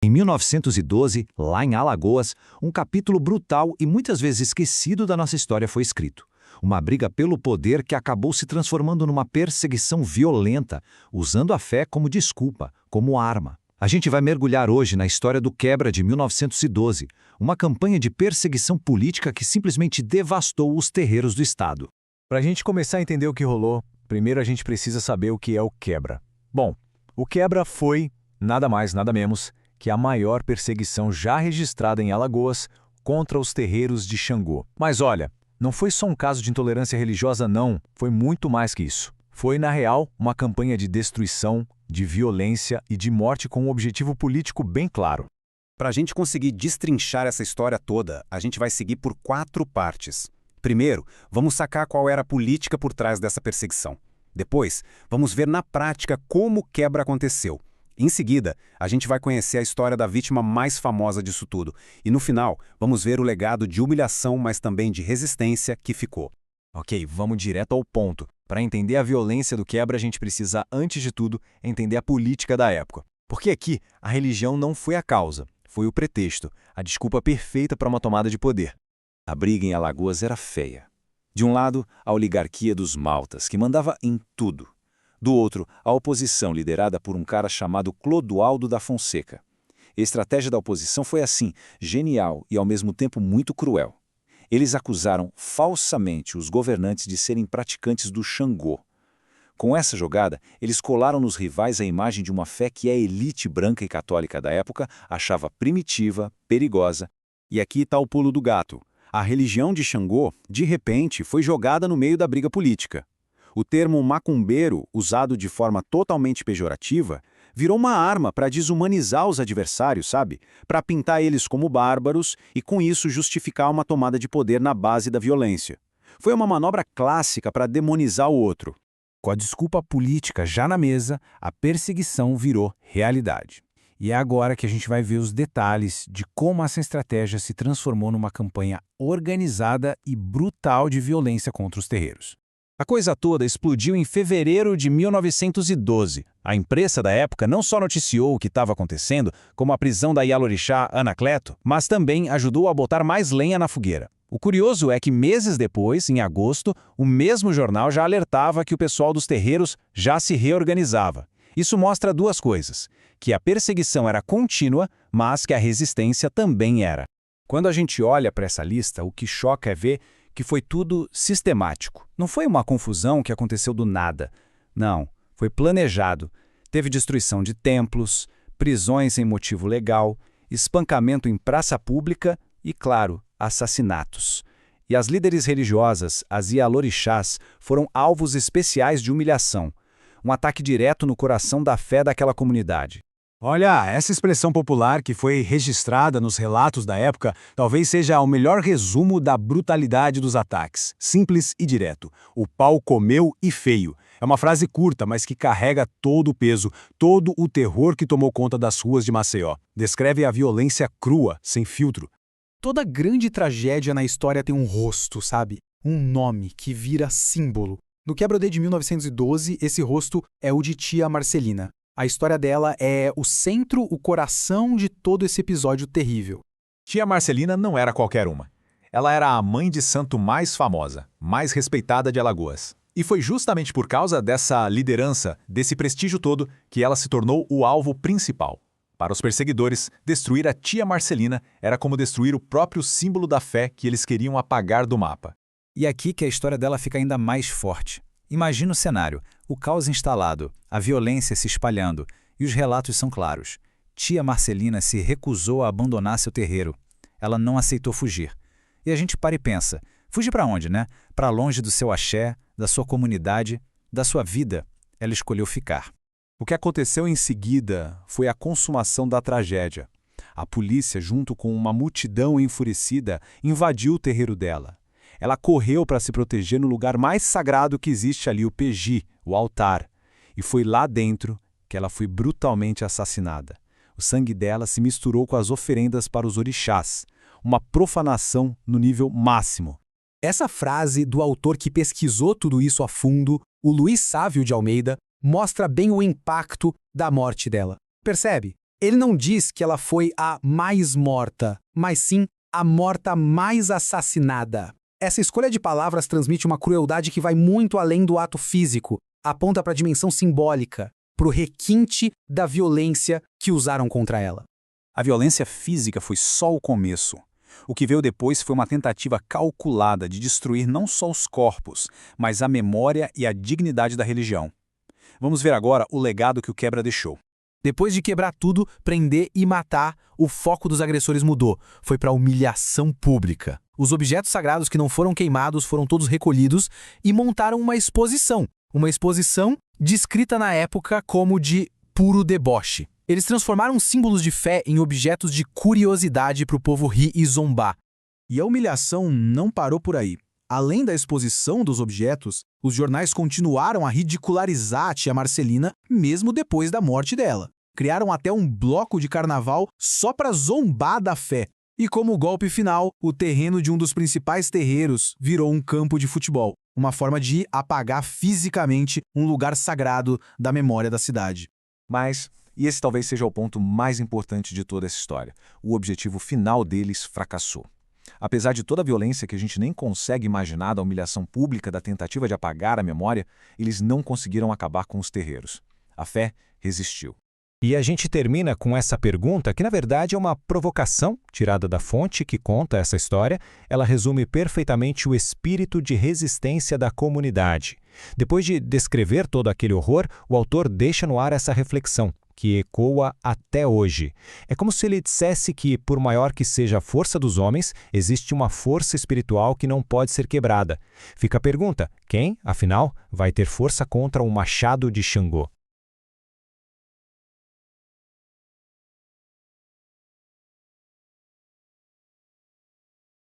Em 1912, lá em Alagoas, um capítulo brutal e muitas vezes esquecido da nossa história foi escrito. Uma briga pelo poder que acabou se transformando numa perseguição violenta, usando a fé como desculpa, como arma. A gente vai mergulhar hoje na história do Quebra de 1912, uma campanha de perseguição política que simplesmente devastou os terreiros do Estado. Para a gente começar a entender o que rolou, primeiro a gente precisa saber o que é o Quebra. Bom, o Quebra foi, nada mais, nada menos, que a maior perseguição já registrada em Alagoas contra os terreiros de Xangô. Mas olha, não foi só um caso de intolerância religiosa não, foi muito mais que isso. Foi, na real, uma campanha de destruição, de violência e de morte com um objetivo político bem claro. Para a gente conseguir destrinchar essa história toda, a gente vai seguir por 4 partes. Primeiro, vamos sacar qual era a política por trás dessa perseguição. Depois, vamos ver na prática como o Quebra aconteceu. Em seguida, a gente vai conhecer a história da vítima mais famosa disso tudo. E no final, vamos ver o legado de humilhação, mas também de resistência que ficou. Ok, vamos direto ao ponto. Para entender a violência do Quebra, a gente precisa, antes de tudo, entender a política da época. Porque aqui, a religião não foi a causa, foi o pretexto, a desculpa perfeita para uma tomada de poder. A briga em Alagoas era feia. De um lado, a oligarquia dos maltas, que mandava em tudo. Do outro, a oposição liderada por um cara chamado Clodoaldo da Fonseca. A estratégia da oposição foi assim, genial e ao mesmo tempo muito cruel. Eles acusaram falsamente os governantes de serem praticantes do Xangô. Com essa jogada, eles colaram nos rivais a imagem de uma fé que a elite branca e católica da época achava primitiva, perigosa. E aqui está o pulo do gato. A religião de Xangô, de repente, foi jogada no meio da briga política. O termo macumbeiro, usado de forma totalmente pejorativa, virou uma arma para desumanizar os adversários, sabe? Para pintar eles como bárbaros e, com isso, justificar uma tomada de poder na base da violência. Foi uma manobra clássica para demonizar o outro. Com a desculpa política já na mesa, a perseguição virou realidade. E é agora que a gente vai ver os detalhes de como essa estratégia se transformou numa campanha organizada e brutal de violência contra os terreiros. A coisa toda explodiu em fevereiro de 1912. A imprensa da época não só noticiou o que estava acontecendo, como a prisão da Ialorixá Anacleto, mas também ajudou a botar mais lenha na fogueira. O curioso é que meses depois, em agosto, o mesmo jornal já alertava que o pessoal dos terreiros já se reorganizava. Isso mostra 2 coisas, que a perseguição era contínua, mas que a resistência também era. Quando a gente olha para essa lista, o que choca é ver que foi tudo sistemático. Não foi uma confusão que aconteceu do nada. Não, foi planejado. Teve destruição de templos, prisões sem motivo legal, espancamento em praça pública e, claro, assassinatos. E as líderes religiosas, as Ialorixás, foram alvos especiais de humilhação. Um ataque direto no coração da fé daquela comunidade. Olha, essa expressão popular que foi registrada nos relatos da época talvez seja o melhor resumo da brutalidade dos ataques. Simples e direto. O pau comeu e feio. É uma frase curta, mas que carrega todo o peso, todo o terror que tomou conta das ruas de Maceió. Descreve a violência crua, sem filtro. Toda grande tragédia na história tem um rosto, sabe? Um nome que vira símbolo. No Quebra-D de 1912, esse rosto é o de Tia Marcelina. A história dela é o centro, o coração de todo esse episódio terrível. Tia Marcelina não era qualquer uma. Ela era a mãe de santo mais famosa, mais respeitada de Alagoas. E foi justamente por causa dessa liderança, desse prestígio todo, que ela se tornou o alvo principal. Para os perseguidores, destruir a Tia Marcelina era como destruir o próprio símbolo da fé que eles queriam apagar do mapa. E aqui que a história dela fica ainda mais forte. Imagina o cenário, o caos instalado, a violência se espalhando, e os relatos são claros. Tia Marcelina se recusou a abandonar seu terreiro. Ela não aceitou fugir. E a gente para e pensa, fugir para onde, né? Para longe do seu axé, da sua comunidade, da sua vida. Ela escolheu ficar. O que aconteceu em seguida foi a consumação da tragédia. A polícia, junto com uma multidão enfurecida, invadiu o terreiro dela. Ela correu para se proteger no lugar mais sagrado que existe ali, o Peji, o altar. E foi lá dentro que ela foi brutalmente assassinada. O sangue dela se misturou com as oferendas para os orixás, uma profanação no nível máximo. Essa frase do autor que pesquisou tudo isso a fundo, o Luiz Sávio de Almeida, mostra bem o impacto da morte dela. Percebe? Ele não diz que ela foi a mais morta, mas sim a morta mais assassinada. Essa escolha de palavras transmite uma crueldade que vai muito além do ato físico, aponta para a dimensão simbólica, para o requinte da violência que usaram contra ela. A violência física foi só o começo. O que veio depois foi uma tentativa calculada de destruir não só os corpos, mas a memória e a dignidade da religião. Vamos ver agora o legado que o quebra deixou. Depois de quebrar tudo, prender e matar, o foco dos agressores mudou. Foi para a humilhação pública. Os objetos sagrados que não foram queimados foram todos recolhidos e montaram uma exposição. Uma exposição descrita na época como de puro deboche. Eles transformaram símbolos de fé em objetos de curiosidade para o povo rir e zombar. E a humilhação não parou por aí. Além da exposição dos objetos, os jornais continuaram a ridicularizar a tia Marcelina mesmo depois da morte dela. Criaram até um bloco de carnaval só para zombar da fé. E como golpe final, o terreno de um dos principais terreiros virou um campo de futebol, uma forma de apagar fisicamente um lugar sagrado da memória da cidade. Mas, e esse talvez seja o ponto mais importante de toda essa história, o objetivo final deles fracassou. Apesar de toda a violência que a gente nem consegue imaginar da humilhação pública da tentativa de apagar a memória, eles não conseguiram acabar com os terreiros. A fé resistiu. E a gente termina com essa pergunta, que na verdade é uma provocação tirada da fonte que conta essa história. Ela resume perfeitamente o espírito de resistência da comunidade. Depois de descrever todo aquele horror, o autor deixa no ar essa reflexão, que ecoa até hoje. É como se ele dissesse que, por maior que seja a força dos homens, existe uma força espiritual que não pode ser quebrada. Fica a pergunta: quem, afinal, vai ter força contra o machado de Xangô?